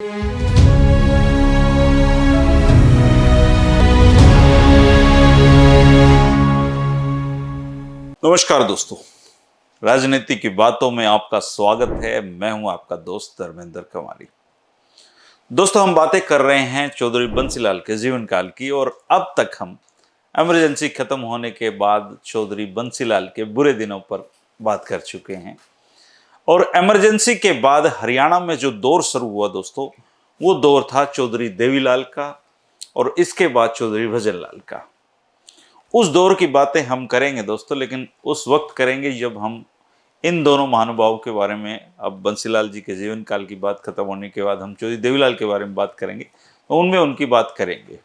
नमस्कार दोस्तों, राजनीति की बातों में आपका स्वागत है। मैं हूं आपका दोस्त धर्मेंद्र कमारी। दोस्तों, हम बातें कर रहे हैं चौधरी बंसीलाल के जीवन काल की, और अब तक हम इमरजेंसी खत्म होने के बाद चौधरी बंसीलाल के बुरे दिनों पर बात कर चुके हैं। और इमरजेंसी के बाद हरियाणा में जो दौर शुरू हुआ दोस्तों, वो दौर था चौधरी देवीलाल का, और इसके बाद चौधरी भजनलाल का। उस दौर की बातें हम करेंगे दोस्तों, लेकिन उस वक्त करेंगे जब हम इन दोनों महानुभावों के बारे में, अब बंसीलाल जी के जीवन काल की बात खत्म होने के बाद हम चौधरी देवीलाल के बारे में बात करेंगे, तो उनमें उनकी बात करेंगे।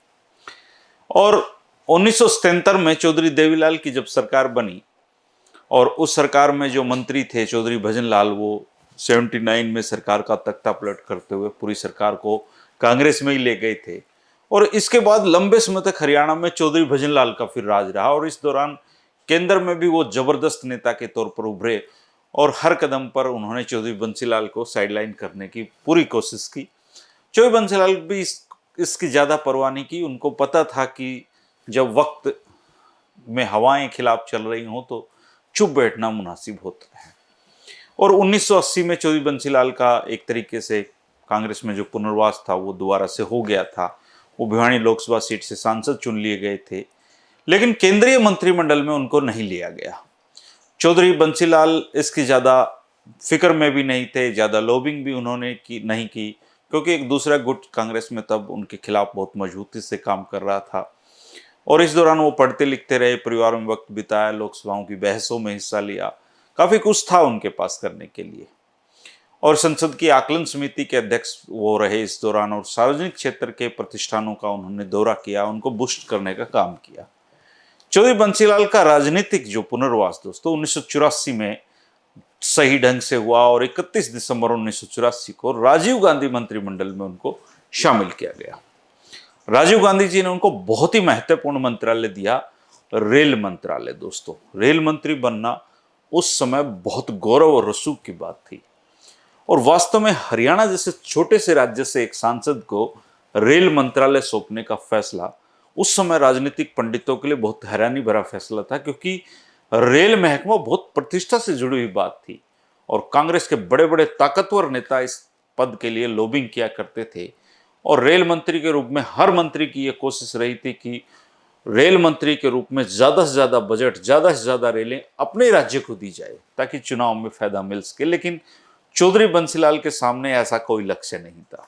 और 1977 में चौधरी देवीलाल की जब सरकार बनी, और उस सरकार में जो मंत्री थे चौधरी भजनलाल, वो 79 में सरकार का तख्ता पलट करते हुए पूरी सरकार को कांग्रेस में ही ले गए थे। और इसके बाद लंबे समय तक हरियाणा में चौधरी भजनलाल का फिर राज रहा, और इस दौरान केंद्र में भी वो जबरदस्त नेता के तौर पर उभरे, और हर कदम पर उन्होंने चौधरी बंसीलाल को साइडलाइन करने की पूरी कोशिश की। चौधरी बंसीलाल भी इसकी ज़्यादा परवाह नहीं की। उनको पता था कि जब वक्त में हवाएं खिलाफ चल रही हों तो चुप बैठना मुनासिब होता है। और 1980 में चौधरी बंसीलाल का एक तरीके से कांग्रेस में जो पुनर्वास था वो दोबारा से हो गया था। वो भिवानी लोकसभा सीट से सांसद चुन लिए गए थे, लेकिन केंद्रीय मंत्रिमंडल में उनको नहीं लिया गया। चौधरी बंसीलाल इसकी ज़्यादा फिक्र में भी नहीं थे, ज़्यादा लॉबिंग भी उन्होंने नहीं की, क्योंकि एक दूसरा गुट कांग्रेस में तब उनके खिलाफ बहुत मजबूती से काम कर रहा था। और इस दौरान वो पढ़ते लिखते रहे, परिवार में वक्त बिताया, लोकसभाओं की बहसों में हिस्सा लिया, काफ़ी कुछ था उनके पास करने के लिए। और संसद की आकलन समिति के अध्यक्ष वो रहे इस दौरान, और सार्वजनिक क्षेत्र के प्रतिष्ठानों का उन्होंने दौरा किया, उनको बूस्ट करने का काम किया। चौधरी बंसीलाल का राजनीतिक जो पुनर्वास दोस्तों 1984 में सही ढंग से हुआ, और 31 दिसंबर 1984 को राजीव गांधी मंत्रिमंडल में उनको शामिल किया गया। राजीव गांधी जी ने उनको बहुत ही महत्वपूर्ण मंत्रालय दिया, रेल मंत्रालय। दोस्तों, रेल मंत्री बनना उस समय बहुत गौरव और रसूख की बात थी। और वास्तव में हरियाणा जैसे छोटे से राज्य से एक सांसद को रेल मंत्रालय सौंपने का फैसला उस समय राजनीतिक पंडितों के लिए बहुत हैरानी भरा फैसला था, क्योंकि रेल महकमा बहुत प्रतिष्ठा से जुड़ी हुई बात थी, और कांग्रेस के बड़े बड़े ताकतवर नेता इस पद के लिए लॉबिंग किया करते थे। और रेल मंत्री के रूप में हर मंत्री की ये कोशिश रही थी कि रेल मंत्री के रूप में ज़्यादा से ज़्यादा बजट, ज़्यादा से ज़्यादा रेलें अपने राज्य को दी जाए, ताकि चुनाव में फायदा मिल सके। लेकिन चौधरी बंसीलाल के सामने ऐसा कोई लक्ष्य नहीं था।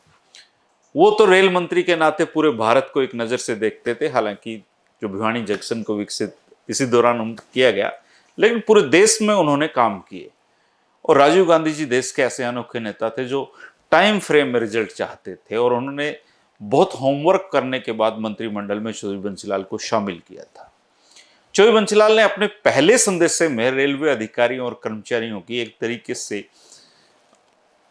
वो तो रेल मंत्री के नाते पूरे भारत को एक नज़र से देखते थे। हालांकि जो भिवानी जंक्शन को विकसित इसी दौरान किया गया, लेकिन पूरे देश में उन्होंने काम किए। और राजीव गांधी जी देश के ऐसे अनोखे नेता थे जो टाइम फ्रेम में रिजल्ट चाहते थे, और उन्होंने बहुत होमवर्क करने के बाद मंत्रिमंडल में चौधरी बंसीलाल को शामिल किया था। चौधरी बंसीलाल ने अपने पहले संदेश में रेलवे अधिकारियों और कर्मचारियों की एक तरीके से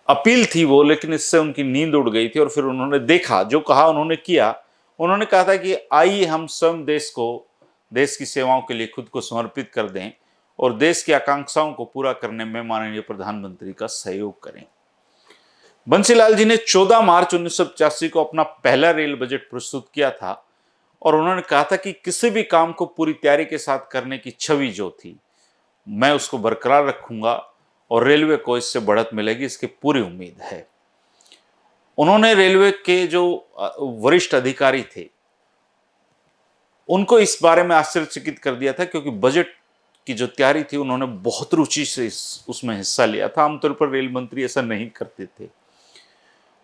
अपील थी वो, लेकिन इससे उनकी नींद उड़ गई थी। और फिर उन्होंने देखा, जो कहा उन्होंने किया। उन्होंने कहा था कि आइए हम स्वयं देश की सेवाओं के लिए खुद को समर्पित कर दें, और देश की आकांक्षाओं को पूरा करने में माननीय प्रधानमंत्री का सहयोग करें। बंसीलाल जी ने 14 मार्च 1985 को अपना पहला रेल बजट प्रस्तुत किया था, और उन्होंने कहा था कि किसी भी काम को पूरी तैयारी के साथ करने की छवि जो थी, मैं उसको बरकरार रखूंगा, और रेलवे को इससे बढ़त मिलेगी, इसकी पूरी उम्मीद है। उन्होंने रेलवे के जो वरिष्ठ अधिकारी थे उनको इस बारे में आश्चर्यचकित कर दिया था, क्योंकि बजट की जो तैयारी थी उन्होंने बहुत रुचि से उसमें हिस्सा लिया था। आमतौर पर रेल मंत्री ऐसा नहीं करते थे।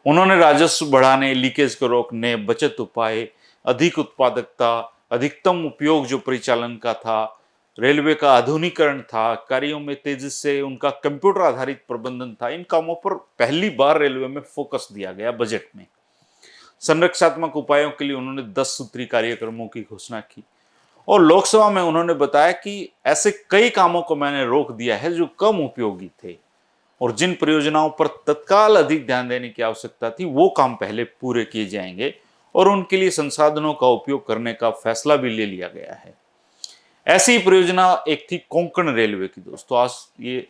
उन्होंने राजस्व बढ़ाने, लीकेज को रोकने, बचत उपाय, अधिक उत्पादकता, अधिकतम उपयोग जो परिचालन का था, रेलवे का आधुनिकीकरण था, कार्यों में तेजी से उनका कंप्यूटर आधारित प्रबंधन था, इन कामों पर पहली बार रेलवे में फोकस दिया गया बजट में। संरक्षात्मक उपायों के लिए उन्होंने 10 सूत्री कार्यक्रमों की घोषणा की, और लोकसभा में उन्होंने बताया कि ऐसे कई कामों को मैंने रोक दिया है जो कम उपयोगी थे, और जिन परियोजनाओं पर तत्काल अधिक ध्यान देने की आवश्यकता थी वो काम पहले पूरे किए जाएंगे, और उनके लिए संसाधनों का उपयोग करने का फैसला भी ले लिया गया है। ऐसी परियोजना एक थी कोंकण रेलवे की। दोस्तों, आज ये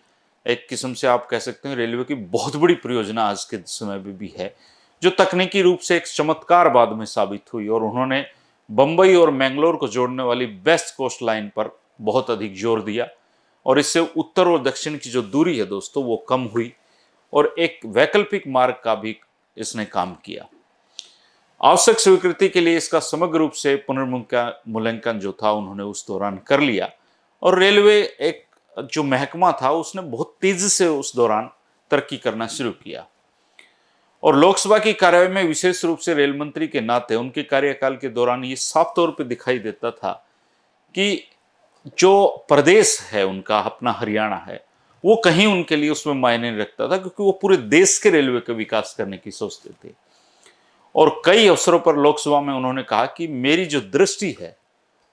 एक किस्म से आप कह सकते हैं रेलवे की बहुत बड़ी परियोजना आज के समय में भी है, जो तकनीकी रूप से एक चमत्कार बाद में साबित हुई। और उन्होंने बंबई और मैंगलोर को जोड़ने वाली वेस्ट कोस्ट लाइन पर बहुत अधिक जोर दिया और इससे उत्तर और दक्षिण की जो दूरी है दोस्तों वो कम हुई और एक वैकल्पिक मार्ग का भी इसने काम किया। आवश्यक स्वीकृति के लिए इसका समग्र रूप से पुनर्मूल्यांकन जो था उन्होंने उस दौरान कर लिया और रेलवे एक जो महकमा था उसने बहुत तेजी से उस दौरान तरक्की करना शुरू किया। और लोकसभा की कार्यवाही में विशेष रूप से रेल मंत्री के नाते उनके कार्यकाल के दौरान ये साफ तौर पर दिखाई देता था कि जो प्रदेश है उनका अपना हरियाणा है वो कहीं उनके लिए उसमें मायने नहीं रखता था, क्योंकि वो पूरे देश के रेलवे का विकास करने की सोचते थे। और कई अवसरों पर लोकसभा में उन्होंने कहा कि मेरी जो दृष्टि है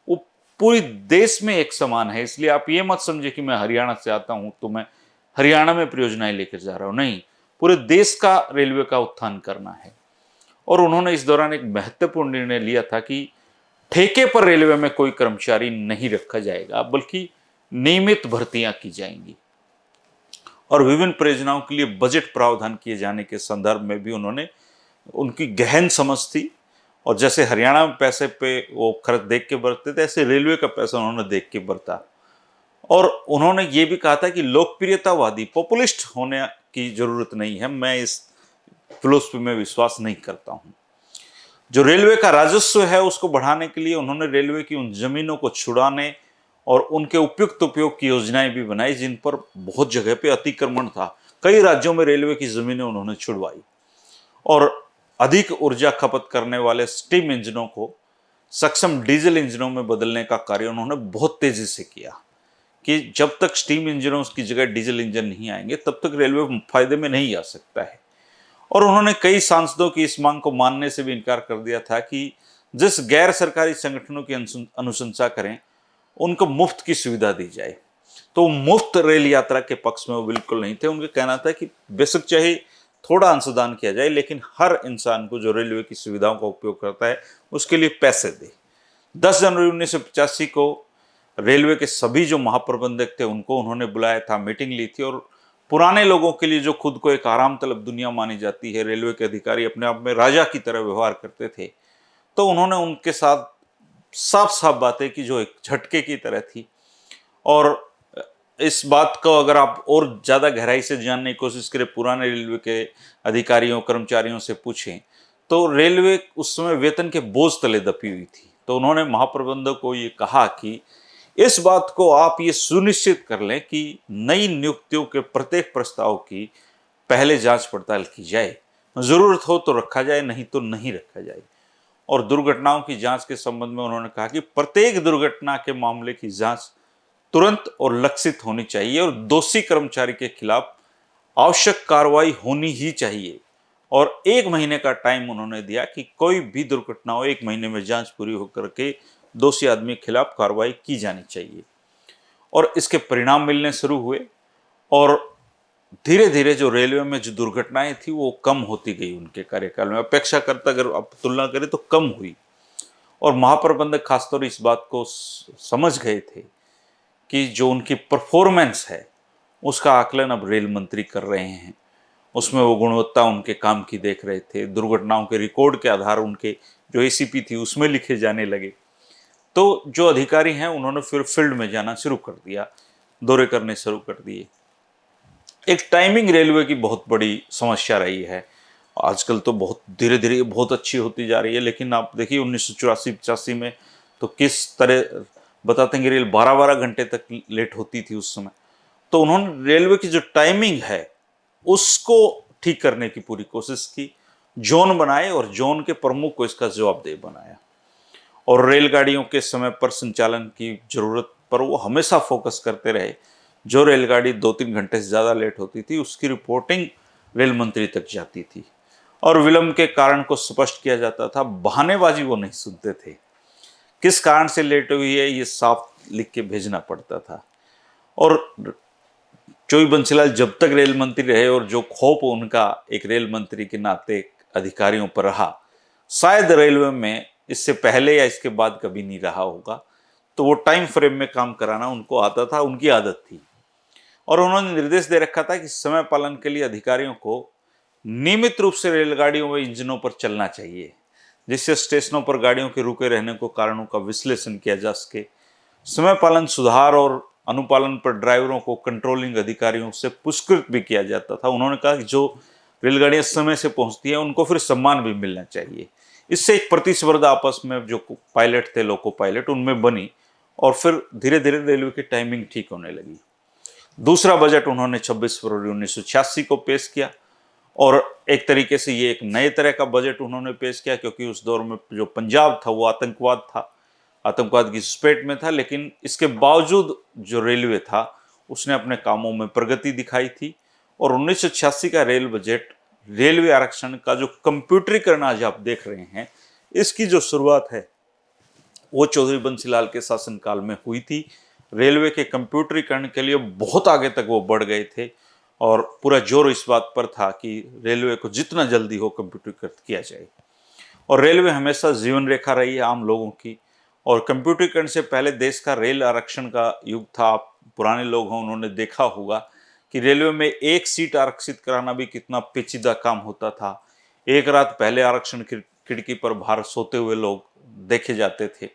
वो पूरी देश में एक समान है, इसलिए आप ये मत समझे कि मैं हरियाणा से आता हूं तो मैं हरियाणा में परियोजनाएं लेकर जा रहा हूं, नहीं, पूरे देश का रेलवे का उत्थान करना है। और उन्होंने इस दौरान एक महत्वपूर्ण निर्णय लिया था कि ठेके पर रेलवे में कोई कर्मचारी नहीं रखा जाएगा, बल्कि नियमित भर्तियां की जाएंगी। और विभिन्न परियोजनाओं के लिए बजट प्रावधान किए जाने के संदर्भ में भी उन्होंने उनकी गहन समझ थी। और जैसे हरियाणा में पैसे पे वो खर्च देख के बरतते थे, ऐसे रेलवे का पैसा उन्होंने देख के बरता। और उन्होंने ये भी कहा था कि लोकप्रियतावादी पॉपुलिस्ट होने की जरूरत नहीं है, मैं इस फिलोसफी में विश्वास नहीं करता हूं। जो रेलवे का राजस्व है उसको बढ़ाने के लिए उन्होंने रेलवे की उन जमीनों को छुड़ाने और उनके उपयुक्त उपयोग की योजनाएं भी बनाई जिन पर बहुत जगह पे अतिक्रमण था। कई राज्यों में रेलवे की जमीनें उन्होंने छुड़वाई और अधिक ऊर्जा खपत करने वाले स्टीम इंजनों को सक्षम डीजल इंजनों में बदलने का कार्य उन्होंने बहुत तेजी से किया कि जब तक स्टीम इंजनों की जगह डीजल इंजन नहीं आएंगे तब तक रेलवे फायदे में नहीं आ सकता है। और उन्होंने कई सांसदों की इस मांग को मानने से भी इनकार कर दिया था कि जिस गैर सरकारी संगठनों की अनुशंसा करें उनको मुफ्त की सुविधा दी जाए। तो मुफ्त रेल यात्रा के पक्ष में वो बिल्कुल नहीं थे। उनका कहना था कि बेशक चाहे थोड़ा अंशदान किया जाए लेकिन हर इंसान को जो रेलवे की सुविधाओं का उपयोग करता है उसके लिए पैसे दे। 10 जनवरी 1985 को रेलवे के सभी जो महाप्रबंधक थे उनको उन्होंने बुलाया था, मीटिंग ली थी। और पुराने लोगों के लिए जो खुद को एक आराम तलब दुनिया मानी जाती है, रेलवे के अधिकारी अपने आप में राजा की तरह व्यवहार करते थे, तो उन्होंने उनके साथ साफ साफ बातें की जो एक झटके की तरह थी। और इस बात को अगर आप और ज़्यादा गहराई से जानने की कोशिश करें, पुराने रेलवे के अधिकारियों कर्मचारियों से पूछें तो रेलवे उस समय वेतन के बोझ तले दबी हुई थी। तो उन्होंने महाप्रबंधक को ये कहा कि इस बात को आप ये सुनिश्चित कर लें कि नई नियुक्तियों के प्रत्येक प्रस्ताव की पहले जांच पड़ताल की जाए, जरूरत हो तो रखा जाए, नहीं तो नहीं रखा जाए। और दुर्घटनाओं की जांच के संबंध में उन्होंने कहा कि प्रत्येक दुर्घटना के मामले की जांच तुरंत और लक्षित होनी चाहिए और दोषी कर्मचारी के खिलाफ आवश्यक कार्रवाई होनी ही चाहिए। और 1 महीने का टाइम उन्होंने दिया कि कोई भी दुर्घटना हो 1 महीने में जांच पूरी होकर के दोषी आदमी के खिलाफ कार्रवाई की जानी चाहिए। और इसके परिणाम मिलने शुरू हुए और धीरे धीरे जो रेलवे में जो दुर्घटनाएं थी वो कम होती गई उनके कार्यकाल में। अपेक्षाकृत अगर आप तुलना करें तो कम हुई। और महाप्रबंधक खासतौर इस बात को समझ गए थे कि जो उनकी परफॉर्मेंस है उसका आकलन अब रेल मंत्री कर रहे हैं, उसमें वो गुणवत्ता उनके काम की देख रहे थे। दुर्घटनाओं के रिकॉर्ड के आधार उनके जो एसीपी थी उसमें लिखे जाने लगे। तो जो अधिकारी हैं उन्होंने फिर फील्ड में जाना शुरू कर दिया, दौरे करने शुरू कर दिए। एक टाइमिंग रेलवे की बहुत बड़ी समस्या रही है। आजकल तो बहुत धीरे धीरे बहुत अच्छी होती जा रही है, लेकिन आप देखिए 1984-85 में तो किस तरह बताते हैं कि रेल 12-12 घंटे तक लेट होती थी उस समय। तो उन्होंने रेलवे की जो टाइमिंग है उसको ठीक करने की पूरी कोशिश की, जोन बनाए और जोन के प्रमुख को इसका जवाबदेह बनाया। और रेलगाड़ियों के समय पर संचालन की जरूरत पर वो हमेशा फोकस करते रहे। जो रेलगाड़ी 2-3 घंटे से ज़्यादा लेट होती थी उसकी रिपोर्टिंग रेल मंत्री तक जाती थी और विलंब के कारण को स्पष्ट किया जाता था। बहानेबाजी वो नहीं सुनते थे, किस कारण से लेट हुई है ये साफ लिख के भेजना पड़ता था। और चोई बंसीलाल जब तक रेल मंत्री रहे और जो खौफ उनका एक रेल मंत्री के नाते अधिकारियों पर रहा, शायद रेलवे में इससे पहले या इसके बाद कभी नहीं रहा होगा। तो वो टाइम फ्रेम में काम कराना उनको आता था, उनकी आदत थी। और उन्होंने निर्देश दे रखा था कि समय पालन के लिए अधिकारियों को नियमित रूप से रेलगाड़ियों व इंजनों पर चलना चाहिए, जिससे स्टेशनों पर गाड़ियों के रुके रहने को कारणों का विश्लेषण किया जा सके। समय पालन सुधार और अनुपालन पर ड्राइवरों को कंट्रोलिंग अधिकारियों से पुरस्कृत भी किया जाता था। उन्होंने कहा कि जो रेलगाड़ियां समय से पहुंचती हैं उनको फिर सम्मान भी मिलना चाहिए। इससे एक प्रतिस्पर्धा आपस में जो पायलट थे, लोको पायलट, उनमें बनी और फिर धीरे धीरे रेलवे की टाइमिंग ठीक होने लगी। दूसरा बजट उन्होंने 26 फरवरी 1986 को पेश किया और एक तरीके से ये एक नए तरह का बजट उन्होंने पेश किया, क्योंकि उस दौर में जो पंजाब था वो आतंकवाद था, आतंकवाद की चपेट में था। लेकिन इसके बावजूद जो रेलवे था उसने अपने कामों में प्रगति दिखाई थी और 1986 का रेल बजट रेलवे आरक्षण का जो कंप्यूटरीकरण आज आप देख रहे हैं, इसकी जो शुरुआत है वो चौधरी बंसीलाल के शासनकाल में हुई थी। रेलवे के कंप्यूटरीकरण के लिए बहुत आगे तक वो बढ़ गए थे और पूरा जोर इस बात पर था कि रेलवे को जितना जल्दी हो कंप्यूटरीकृत किया जाए। और रेलवे हमेशा जीवन रेखा रही है आम लोगों की। और कंप्यूटरीकरण से पहले देश का रेल आरक्षण का युग था। आप पुराने लोग हैं, उन्होंने देखा होगा कि रेलवे में एक सीट आरक्षित कराना भी कितना पेचीदा काम होता था। एक रात पहले आरक्षण खिड़की पर बाहर सोते हुए लोग देखे जाते थे।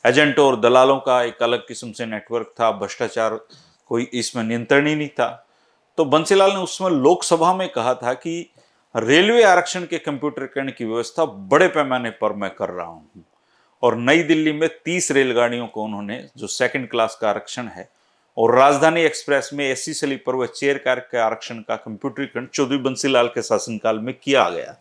एजेंटों और दलालों का एक अलग किस्म से नेटवर्क था। भ्रष्टाचार कोई इसमें नियंत्रण ही नहीं था। तो बंसीलाल ने उसमें लोकसभा में कहा था कि रेलवे आरक्षण के कंप्यूटरीकरण की व्यवस्था बड़े पैमाने पर मैं कर रहा हूं। और नई दिल्ली में 30 रेलगाड़ियों को उन्होंने, जो सेकंड क्लास का आरक्षण है, और राजधानी एक्सप्रेस में एसी स्लीपर व चेयर कार के आरक्षण का कंप्यूटरीकरण चौधरी बंसीलाल के शासनकाल में किया गया।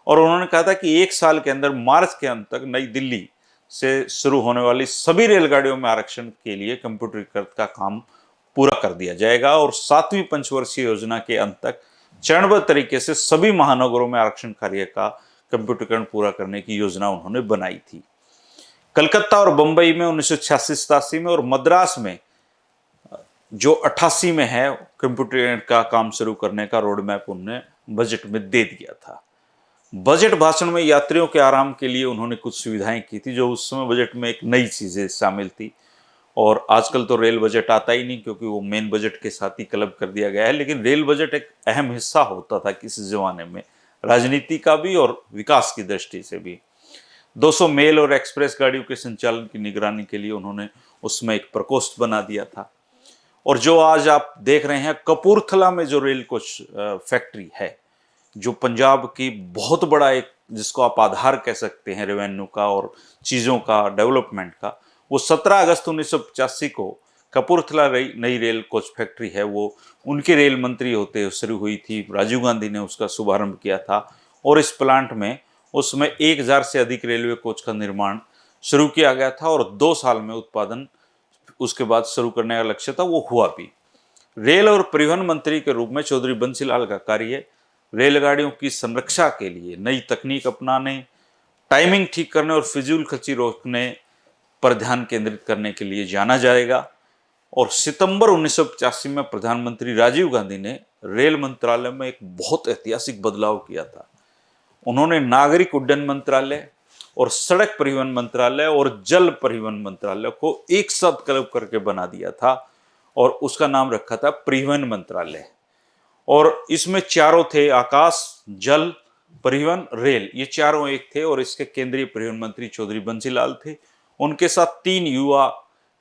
और उन्होंने कहा था कि एक साल के अंदर मार्च के अंत तक नई दिल्ली से शुरू होने वाली सभी रेलगाड़ियों में आरक्षण के लिए कंप्यूटरीकृत का काम पूरा कर दिया जाएगा और 7वीं पंचवर्षीय योजना के अंत तक चरणबद्ध तरीके से सभी महानगरों में आरक्षण कार्य का कंप्यूटरीकरण पूरा करने की योजना उन्होंने बनाई थी। कलकत्ता और बंबई में 1986-87 में और मद्रास में जो 88 में है, कंप्यूटरीकरण का काम शुरू करने का रोड मैप उन्होंने बजट में दे दिया था। बजट भाषण में यात्रियों के आराम के लिए उन्होंने कुछ सुविधाएं की थी, जो उस समय बजट में एक नई चीजें शामिल थी। और आजकल तो रेल बजट आता ही नहीं, क्योंकि वो मेन बजट के साथ ही क्लब कर दिया गया है। लेकिन रेल बजट एक अहम हिस्सा होता था किसी जमाने में, राजनीति का भी और विकास की दृष्टि से भी। 200 मेल और एक्सप्रेस गाड़ियों के संचालन की निगरानी के लिए उन्होंने उसमें एक प्रकोष्ठ बना दिया था। और जो आज आप देख रहे हैं कपूरथला में जो रेल कोच फैक्ट्री है, जो पंजाब की बहुत बड़ा एक, जिसको आप आधार कह सकते हैं रेवेन्यू का और चीज़ों का डेवलपमेंट का, वो 17 अगस्त 1985 को कपूरथला नई रेल कोच फैक्ट्री है, वो उनके रेल मंत्री होते हुए शुरू हुई थी। राजीव गांधी ने उसका शुभारंभ किया था और इस प्लांट में उसमें 1000 से अधिक रेलवे कोच का निर्माण शुरू किया गया था और 2 साल में उत्पादन उसके बाद शुरू करने का लक्ष्य था, वो हुआ भी। रेल और परिवहन मंत्री के रूप में चौधरी बंसीलाल का कार्य रेलगाड़ियों की संरक्षा के लिए नई तकनीक अपनाने, टाइमिंग ठीक करने और फिजूल खर्ची रोकने पर ध्यान केंद्रित करने के लिए जाना जाएगा। और सितंबर 1985 में प्रधानमंत्री राजीव गांधी ने रेल मंत्रालय में एक बहुत ऐतिहासिक बदलाव किया था। उन्होंने नागरिक उड्डयन मंत्रालय और सड़क परिवहन मंत्रालय और जल परिवहन मंत्रालय को एक साथ क्लब करके बना दिया था और उसका नाम रखा था परिवहन मंत्रालय। और इसमें चारों थे, आकाश, जल, परिवहन, रेल, ये चारों एक थे। और इसके केंद्रीय परिवहन मंत्री चौधरी बंसीलाल थे। उनके साथ 3 युवा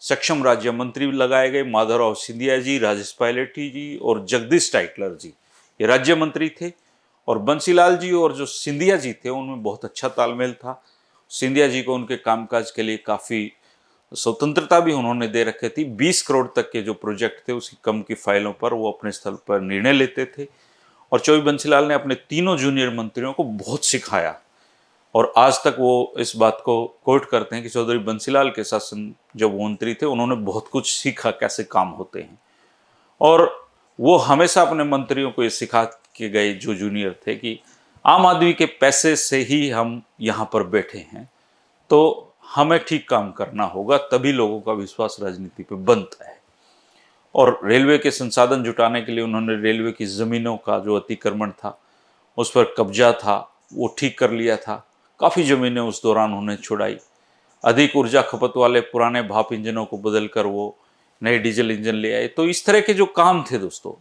सक्षम राज्य मंत्री लगाए गए, माधवराव सिंधिया जी, राजेश पायलट जी और जगदीश टाइटलर जी, ये राज्य मंत्री थे। और बंसीलाल जी और जो सिंधिया जी थे उनमें बहुत अच्छा तालमेल था। सिंधिया जी को उनके कामकाज के लिए काफ़ी स्वतंत्रता भी उन्होंने दे रखी थी। 20 करोड़ तक के जो प्रोजेक्ट थे उसकी कम की फाइलों पर वो अपने स्थल पर निर्णय लेते थे। और चौधरी बंसीलाल ने अपने तीनों जूनियर मंत्रियों को बहुत सिखाया और आज तक वो इस बात को कोट करते हैं कि चौधरी बंसीलाल के शासन जब वो मंत्री थे उन्होंने बहुत कुछ सीखा, कैसे काम होते हैं। और वो हमेशा अपने मंत्रियों को ये सिखा के गए, जो जूनियर थे, कि आम आदमी के पैसे से ही हम यहाँ पर बैठे हैं, तो हमें ठीक काम करना होगा, तभी लोगों का विश्वास राजनीति पे बनता है। और रेलवे के संसाधन जुटाने के लिए उन्होंने रेलवे की ज़मीनों का जो अतिक्रमण था, उस पर कब्जा था, वो ठीक कर लिया था। काफ़ी ज़मीनें उस दौरान उन्होंने छुड़ाई। अधिक ऊर्जा खपत वाले पुराने भाप इंजनों को बदलकर वो नए डीजल इंजन ले आए। तो इस तरह के जो काम थे दोस्तों,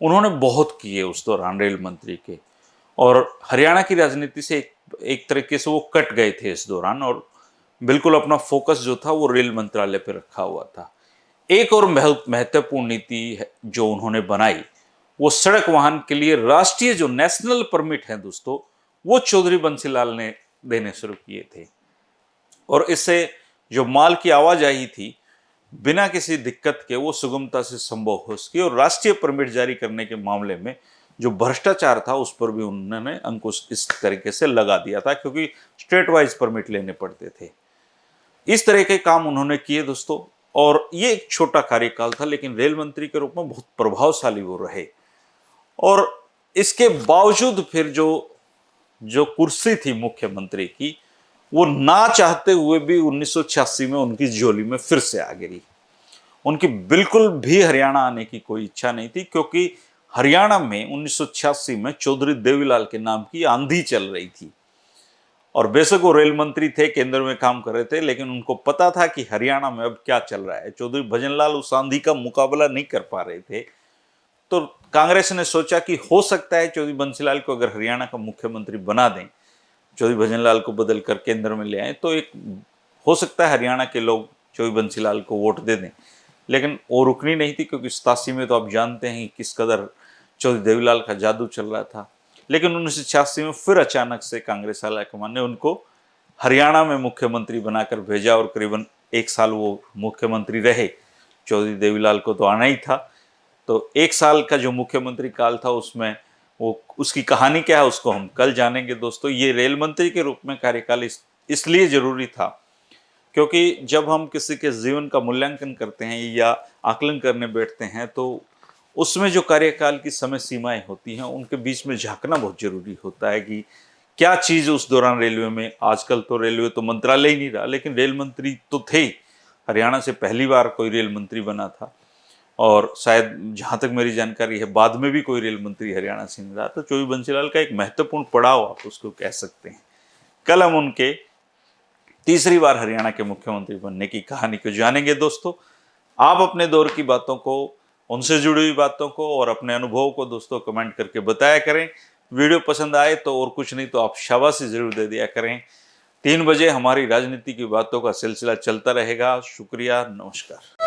उन्होंने बहुत किए उस दौरान रेल मंत्री के। और हरियाणा की राजनीति से एक तरीके से वो कट गए थे इस दौरान, और बिल्कुल अपना फोकस जो था वो रेल मंत्रालय पर रखा हुआ था। एक और महत्वपूर्ण नीति जो उन्होंने बनाई, वो सड़क वाहन के लिए राष्ट्रीय जो नेशनल परमिट है दोस्तों, वो चौधरी बंसीलाल ने देने शुरू किए थे। और इससे जो माल की आवाजाही थी बिना किसी दिक्कत के वो सुगमता से संभव हो सकी, और राष्ट्रीय परमिट जारी करने के मामले में जो भ्रष्टाचार था उस पर भी उन्होंने अंकुश इस तरीके से लगा दिया था, क्योंकि स्टेट वाइज परमिट लेने पड़ते थे। इस तरह के काम उन्होंने किए दोस्तों, और ये एक छोटा कार्यकाल था, लेकिन रेल मंत्री के रूप में बहुत प्रभावशाली वो रहे। और इसके बावजूद फिर जो जो कुर्सी थी मुख्यमंत्री की, वो ना चाहते हुए भी 1986 में उनकी झोली में फिर से आ गिरी। उनकी बिल्कुल भी हरियाणा आने की कोई इच्छा नहीं थी, क्योंकि हरियाणा में 1986 में चौधरी देवीलाल के नाम की आंधी चल रही थी। और बेशक वो रेल मंत्री थे, केंद्र में काम कर रहे थे, लेकिन उनको पता था कि हरियाणा में अब क्या चल रहा है। चौधरी भजनलाल उस आंधी का मुकाबला नहीं कर पा रहे थे। तो कांग्रेस ने सोचा कि हो सकता है चौधरी बंसीलाल को अगर हरियाणा का मुख्यमंत्री बना दें, चौधरी भजनलाल को बदल कर केंद्र में ले आए, तो एक हो सकता है हरियाणा के लोग चौधरी बंसीलाल को वोट दे दें। लेकिन वो रुकनी नहीं थी, क्योंकि 87 में तो आप जानते हैं किस कदर चौधरी देवीलाल का जादू चल रहा था। लेकिन 1986 में फिर अचानक से कांग्रेस हाईकमान ने उनको हरियाणा में मुख्यमंत्री बनाकर भेजा, और करीबन 1 साल वो मुख्यमंत्री रहे। चौधरी देवीलाल को तो आना ही था। तो 1 साल का जो मुख्यमंत्री काल था उसमें वो उसकी कहानी क्या है उसको हम कल जानेंगे दोस्तों। ये रेल मंत्री के रूप में कार्यकाल इसलिए जरूरी था, क्योंकि जब हम किसी के जीवन का मूल्यांकन करते हैं या आकलन करने बैठते हैं, तो उसमें जो कार्यकाल की समय सीमाएं होती हैं उनके बीच में झांकना बहुत जरूरी होता है कि क्या चीज़ उस दौरान रेलवे में, आजकल तो रेलवे तो मंत्रालय ही नहीं रहा, लेकिन रेल मंत्री तो थे। हरियाणा से पहली बार कोई रेल मंत्री बना था, और शायद जहाँ तक मेरी जानकारी है बाद में भी कोई रेल मंत्री हरियाणा से नहीं रहा। तो चौधरी बंसीलाल का एक महत्वपूर्ण पड़ाव आप उसको कह सकते हैं। कल हम उनके तीसरी बार हरियाणा के मुख्यमंत्री बनने की कहानी को जानेंगे दोस्तों। आप अपने दौर की बातों को, उनसे जुड़ी हुई बातों को और अपने अनुभव को दोस्तों कमेंट करके बताया करें। वीडियो पसंद आए तो और कुछ नहीं तो आप शाबाशी जरूर दे दिया करें। 3 बजे हमारी राजनीति की बातों का सिलसिला चलता रहेगा। शुक्रिया, नमस्कार।